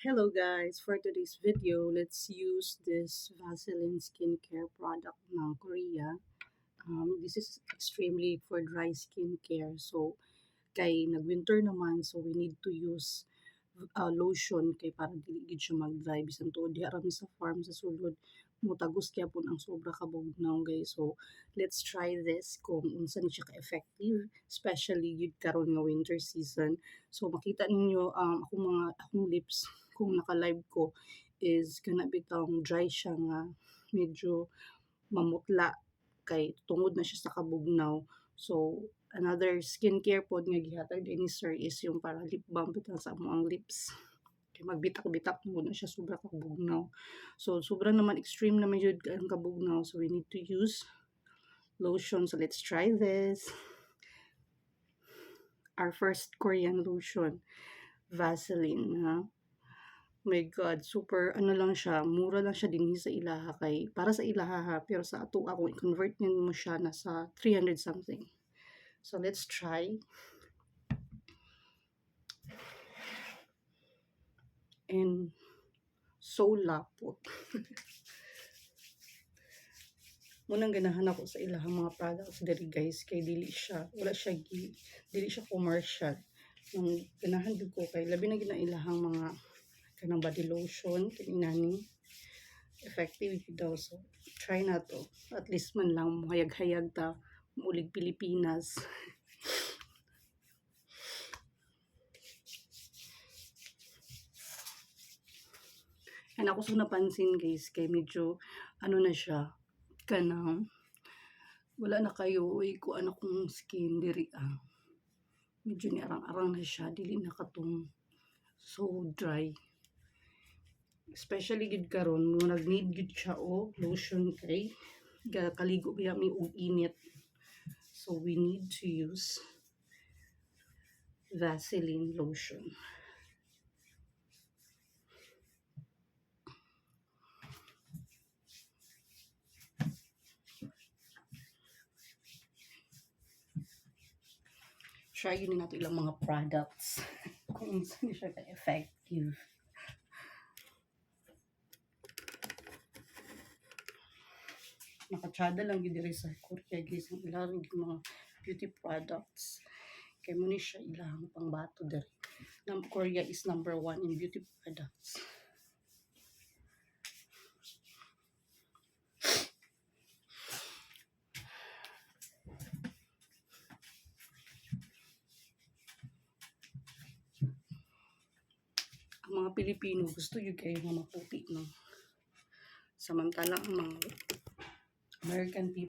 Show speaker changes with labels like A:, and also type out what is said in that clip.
A: Hello guys, for today's video, let's use this Vaseline skincare product ng Korea. This is extremely for dry skincare. So, kay nag-winter naman, so we need to use lotion kay para dili gid siya mag-dry bisan tuod diha rami sa farm sa sulod motagos gyapon ang sobra ka bugnaw guys. So let's try this kung unsa ni siya ka-effective, especially gid karon nga winter season. So makita ninyo akong lips kung naka-live ko is kana bitang dry siya nga medyo mamutla kay tungod na siya sa kabugnaw. So another skincare pod nga gihatag ni sir is yung para lip balm bitaw sa amo ang lips. Kay magbitak-bitak mo na siya sobra kang bugnaw. So sobra naman extreme naman jud ang kabugnaw. So we need to use lotion. So let's try this. Our first Korean lotion, Vaseline. Ha? My God, super ano lang siya, mura lang siya din sa ilaha kay para sa ilaha ha, pero sa ato ako i-convert niyo mo siya na sa 300 something. So let's try. And so lapot. Munang ganahan ako sa ilahang mga products diri guys kay dili siya commercial. Nang ganahan jud ko kay labi na gid ilahang mga kanang body lotion kininani effective daw. So try na to, at least man lang hayag-hayag ta muulig Pilipinas. And ako sa napansin guys kay medyo ano na siya kanang wala na kayo ko ano kong skin diri medyo ni arang-arang na siya, dili na katong so dry, especially gid karon mo nag-need gid siya o lotion kay kaligo biya mi og init. So we need to use Vaseline lotion. Try yun natin ilang mga products kung saan siya ka-effective. Nakatsada lang yun diri sa Korea guys ang ilang mga beauty products. Kaya mo ni siya ilang pangbato diri. Korea is number 1 in beauty products. Ang mga Pilipino gusto yung kayo mga maputi no. Samantalang ang mga American people